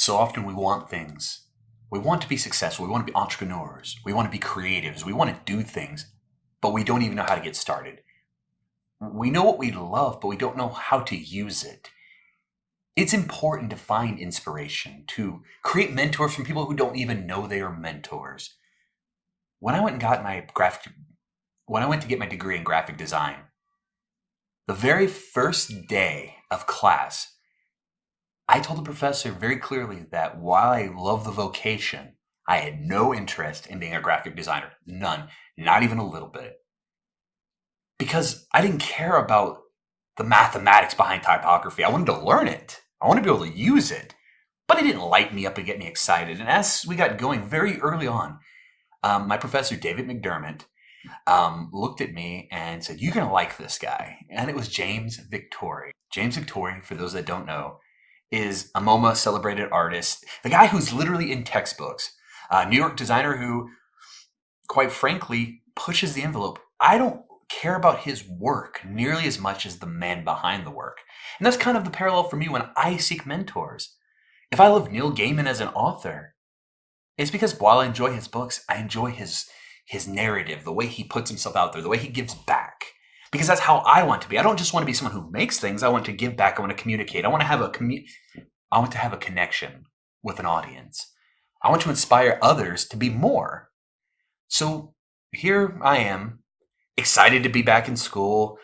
So often we want things. We want to be successful. We want to be entrepreneurs. We want to be creatives. We want to do things, but we don't even know how to get started. We know what we love, but we don't know how to use it. It's important to find inspiration, to create mentors from people who don't even know they are mentors. When I went and got my graphic, when I went to get my degree in graphic design, the very first day of class, I told the professor very clearly that while I love the vocation, I had no interest in being a graphic designer. None. Not even a little bit. Because I didn't care about the mathematics behind typography. I wanted to learn it. I wanted to be able to use it. But it didn't light me up and get me excited. And as we got going very early on, my professor, David McDermott, looked at me and said, "You're going to like this guy." And it was James Victori. James Victori, for those that don't know, is a MoMA celebrated artist, the guy who's literally in textbooks, a New York designer who, quite frankly, pushes the envelope. I don't care about his work nearly as much as the man behind the work. And that's kind of the parallel for me when I seek mentors. If I love Neil Gaiman as an author, it's because while I enjoy his books, I enjoy his narrative, the way he puts himself out there, the way he gives back. Because that's how I want to be. I don't just want to be someone who makes things. I want to give back. I want to communicate. I want to have a connection with an audience. I want to inspire others to be more. So here I am, excited to be back in school,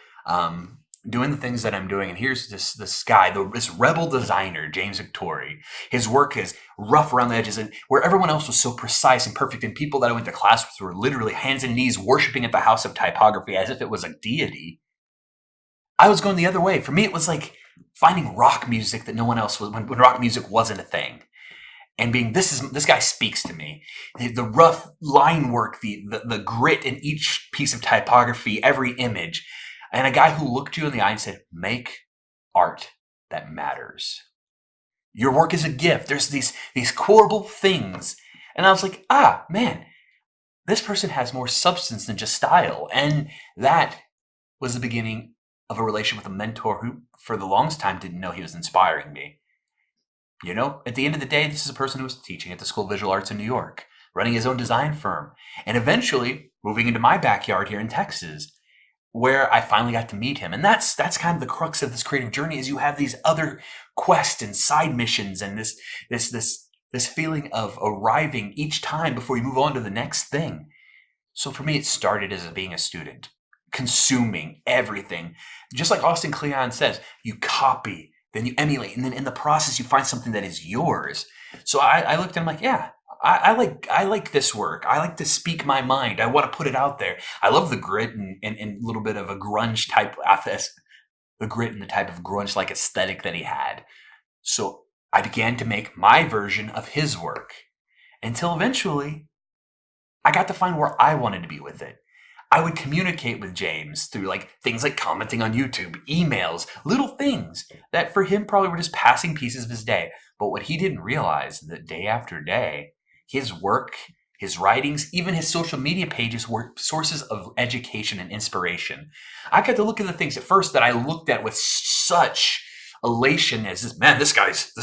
doing the things that I'm doing. And here's this guy, this rebel designer, James Victori. His work is rough around the edges, and where everyone else was so precise and perfect, and people that I went to class with were literally hands and knees worshiping at the house of typography as if it was a deity. I was going the other way. For me, it was like finding rock music that no one else was, when rock music wasn't a thing. And being, this guy speaks to me. The rough line work, the grit in each piece of typography, every image. And a guy who looked you in the eye and said, "Make art that matters. Your work is a gift." There's these quotable things. And I was like, man, this person has more substance than just style. And that was the beginning of a relationship with a mentor who, for the longest time, didn't know he was inspiring me. You know, at the end of the day, this is a person who was teaching at the School of Visual Arts in New York, running his own design firm, and eventually moving into my backyard here in Texas, where I finally got to meet him. And that's kind of the crux of this creative journey, is you have these other quests and side missions and this feeling of arriving each time before you move on to the next thing. So for me, it started as being a student, consuming everything. Just like Austin Kleon says, you copy, then you emulate, and then in the process, you find something that is yours. So I looked and I'm like, yeah, I like this work. I like to speak my mind. I want to put it out there. I love the grit and a little bit of a grunge type, the grit and the type of grunge like aesthetic that he had. So I began to make my version of his work until eventually I got to find where I wanted to be with it. I would communicate with James through things like commenting on YouTube, emails, little things that for him probably were just passing pieces of his day. But what he didn't realize that day after day, his work, his writings, even his social media pages were sources of education and inspiration. I got to look at the things at first that I looked at with such elation as this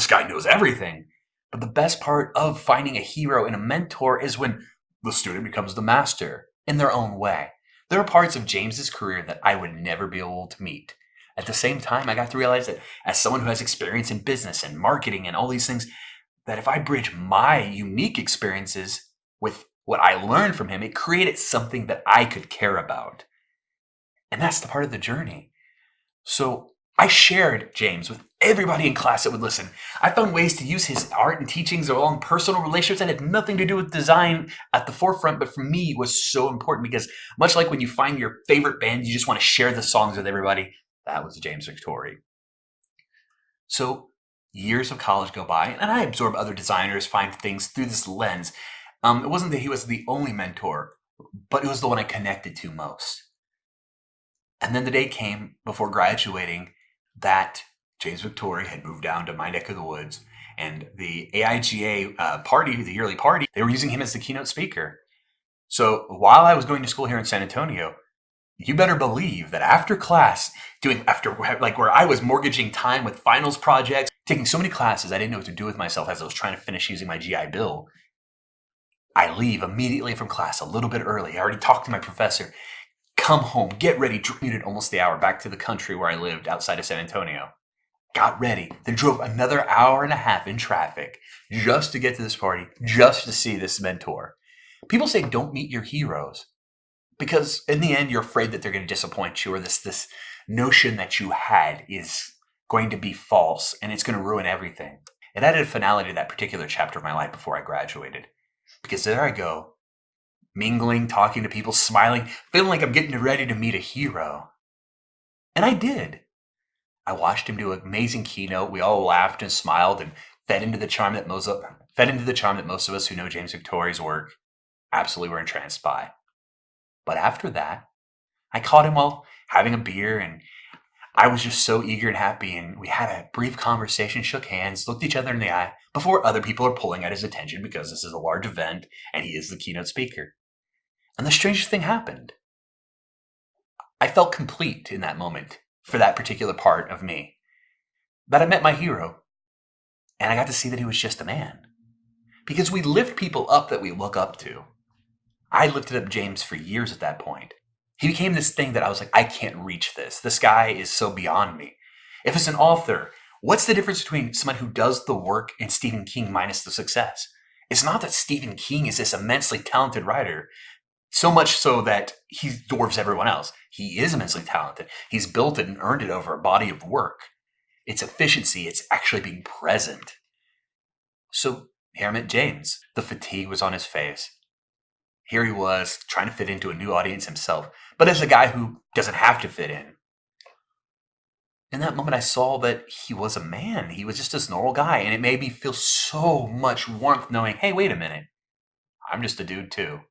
guy knows everything. But the best part of finding a hero and a mentor is when the student becomes the master in their own way. There are parts of James's career that I would never be able to meet. At the same time, I got to realize that as someone who has experience in business and marketing and all these things, that if I bridge my unique experiences with what I learned from him, it created something that I could care about. And that's the part of the journey. So I shared James with everybody in class that would listen. I found ways to use his art and teachings along personal relationships that had nothing to do with design at the forefront, but for me was so important because much like when you find your favorite band, you just want to share the songs with everybody. That was James Victori. So years of college go by, and I absorb other designers, find things through this lens. It wasn't that he was the only mentor, but it was the one I connected to most. And then the day came before graduating that James Victori had moved down to my neck of the woods, and the AIGA party, the yearly party, they were using him as the keynote speaker. So while I was going to school here in San Antonio, you better believe that after class, where I was mortgaging time with finals projects, taking so many classes I didn't know what to do with myself as I was trying to finish using my GI Bill. I leave immediately from class a little bit early. I already talked to my professor. Come home, get ready, commuted almost the hour back to the country where I lived outside of San Antonio. Got ready, then drove another hour and a half in traffic just to get to this party, just to see this mentor. People say don't meet your heroes because in the end you're afraid that they're going to disappoint you, or this notion that you had is going to be false and it's going to ruin everything. It added a finality to that particular chapter of my life before I graduated, because there I go, mingling, talking to people, smiling, feeling like I'm getting ready to meet a hero. And I did. I watched him do an amazing keynote. We all laughed and smiled and fed into the charm that most of us who know James Victori's work absolutely were entranced by. But after that, I caught him while having a beer, and I was just so eager and happy, and we had a brief conversation, shook hands, looked each other in the eye before other people are pulling at his attention because this is a large event and he is the keynote speaker. And the strangest thing happened. I felt complete in that moment for that particular part of me. That I met my hero, and I got to see that he was just a man. Because we lift people up that we look up to. I lifted up James for years at that point. He became this thing that I was like, I can't reach this. This guy is so beyond me. If it's an author, what's the difference between someone who does the work and Stephen King minus the success? It's not that Stephen King is this immensely talented writer, so much so that he dwarfs everyone else. He is immensely talented. He's built it and earned it over a body of work. It's efficiency. It's actually being present. So here I met James. The fatigue was on his face. Here he was trying to fit into a new audience himself, but as a guy who doesn't have to fit in. In that moment, I saw that he was a man. He was just this normal guy, and it made me feel so much warmth knowing, hey, wait a minute. I'm just a dude too.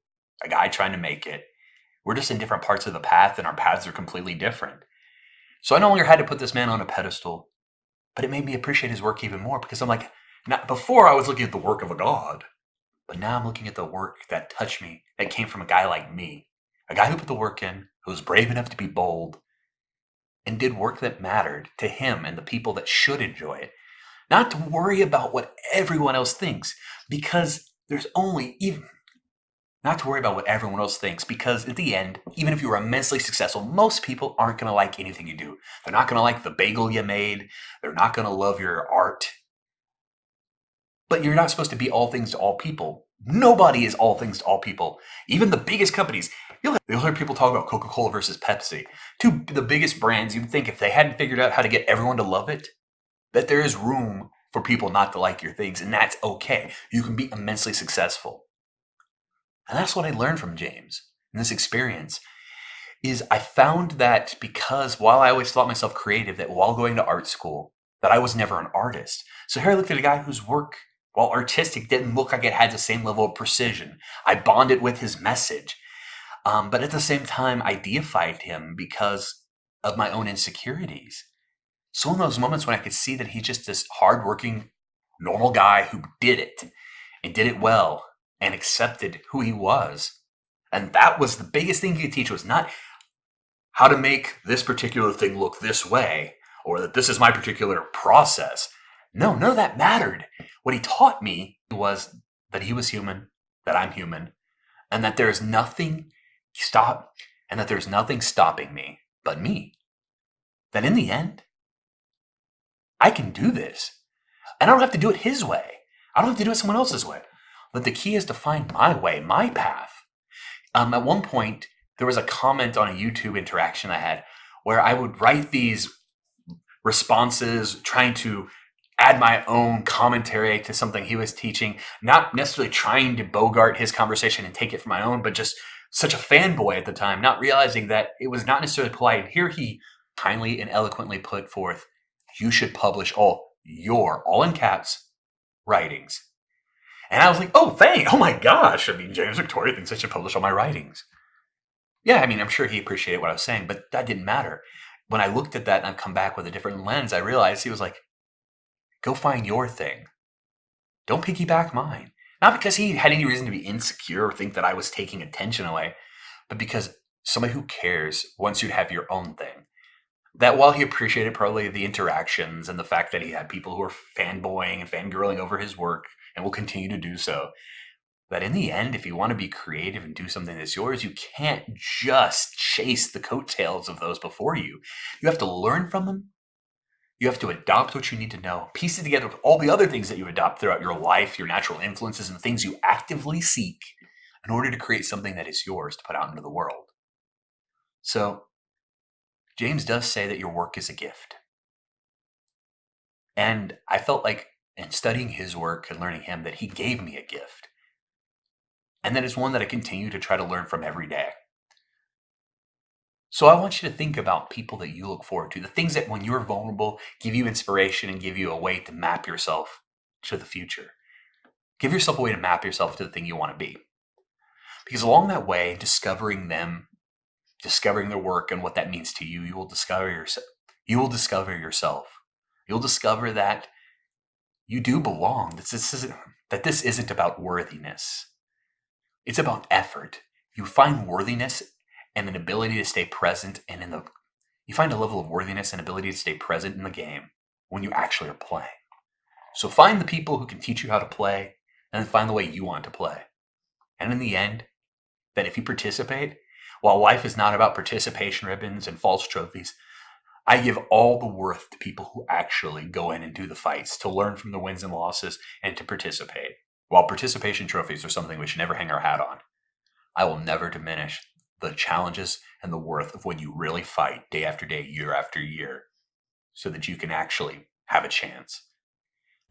A guy trying to make it. We're just in different parts of the path, and our paths are completely different. So I no longer had to put this man on a pedestal, but it made me appreciate his work even more, because I'm like, before I was looking at the work of a god, but now I'm looking at the work that touched me, that came from a guy like me, a guy who put the work in, who was brave enough to be bold, and did work that mattered to him and the people that should enjoy it. Not to worry about what everyone else thinks, because not to worry about what everyone else thinks, because at the end, even if you are immensely successful, most people aren't going to like anything you do. They're not going to like the bagel you made. They're not going to love your art. But you're not supposed to be all things to all people. Nobody is all things to all people. Even the biggest companies. You'll hear people talk about Coca-Cola versus Pepsi. The biggest brands, you'd think if they hadn't figured out how to get everyone to love it, that there is room for people not to like your things, and that's okay. You can be immensely successful. And that's what I learned from James in this experience, is I found that because while I always thought myself creative, that while going to art school, that I was never an artist. So here I looked at a guy whose work, while artistic, didn't look like it had the same level of precision. I bonded with his message. But at the same time, I deified him because of my own insecurities. So in those moments when I could see that he's just this hardworking, normal guy who did it, and did it well, and accepted who he was. And that was the biggest thing he could teach, was not how to make this particular thing look this way, or that this is my particular process. No, none of that mattered. What he taught me was that he was human, that I'm human, and that there's nothing stopping me but me. That in the end, I can do this. And I don't have to do it his way. I don't have to do it someone else's way. But the key is to find my way, my path. At one point, there was a comment on a YouTube interaction I had where I would write these responses trying to add my own commentary to something he was teaching, not necessarily trying to bogart his conversation and take it for my own, but just such a fanboy at the time, not realizing that it was not necessarily polite. Here he kindly and eloquently put forth, you should publish all in caps, writings. And I was like, oh my gosh. I mean, James Victoria thinks I should publish all my writings. Yeah, I mean, I'm sure he appreciated what I was saying, but that didn't matter. When I looked at that and I've come back with a different lens, I realized he was like, go find your thing. Don't piggyback mine. Not because he had any reason to be insecure or think that I was taking attention away, but because somebody who cares wants you to have your own thing. That while he appreciated probably the interactions and the fact that he had people who were fanboying and fangirling over his work and will continue to do so, that in the end, if you want to be creative and do something that's yours, you can't just chase the coattails of those before you. You have to learn from them. You have to adopt what you need to know, piece it together with all the other things that you adopt throughout your life, your natural influences, and the things you actively seek in order to create something that is yours to put out into the world. So, James does say that your work is a gift. And I felt like in studying his work and learning him that he gave me a gift. And that is one that I continue to try to learn from every day. So I want you to think about people that you look forward to, the things that when you're vulnerable give you inspiration and give you a way to map yourself to the future. Give yourself a way to map yourself to the thing you want to be. Because along that way, discovering them, discovering their work and what that means to you, you will discover yourself. You will discover yourself. You'll discover that you do belong. That this isn't about worthiness. It's about effort. You find worthiness and an ability to stay present you find a level of worthiness and ability to stay present in the game when you actually are playing. So find the people who can teach you how to play and then find the way you want to play. And in the end, that if you participate, while life is not about participation ribbons and false trophies, I give all the worth to people who actually go in and do the fights, to learn from the wins and losses, and to participate. While participation trophies are something we should never hang our hat on, I will never diminish the challenges and the worth of when you really fight day after day, year after year, so that you can actually have a chance.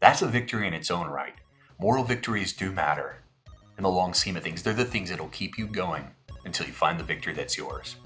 That's a victory in its own right. Moral victories do matter. In the long scheme of things, they're the things that'll keep you going until you find the victory that's yours.